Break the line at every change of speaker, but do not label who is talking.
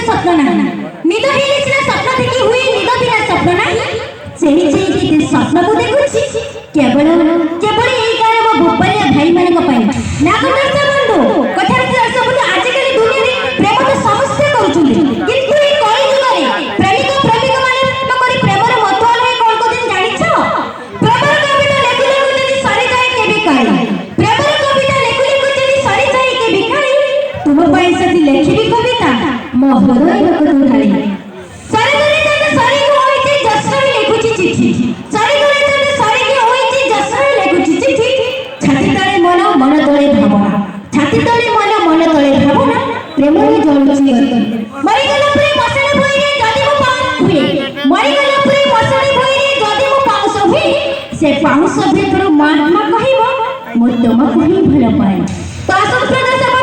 स्वप्न नाही निद हेले सिना स्वप्न देखि हुए निद बिना स्वप्न नाही सेही स्वप्न को देखुछि केवल केवल एई गारे मो भोपालिया भाई मानक पई ना को दर्शा बंधु कथा दर्शा बंधु आज कल दुनिया रे प्रेम तो समस्त करूछुंदी किंतु ए कଳି जुगरे प्रेमिक प्रेमिका माने करी प्रेमर मतवाल है कोन को दिन जानिछ प्रेमर कविता लेखु लेखु जदी सरी जाए केबे काई प्रेमर कविता लेखु लेखु जदी सरी जाए केबे काई तुम पई सती लेखिबी कविता मो हृदय को ढाली सरी गरे जदी सरी को होइछि जसरी लेखुछि चिठी सरी गरे जदी सरी को होइछि जसरी लेखुछि चिठी छाती तळे मन मन तळे भावना छाती तळे मन मन तळे भावना प्रेम रे जळुछि गति मरि गला प्रेम मसले भइरे जदी मो पाउस हुए मरि गला प्रेम मसले भइरे जदी मो पाउस हुए से पाउस भितर महात्मा कहिबो मो तुमको ही भल पाए तो संप्रदाय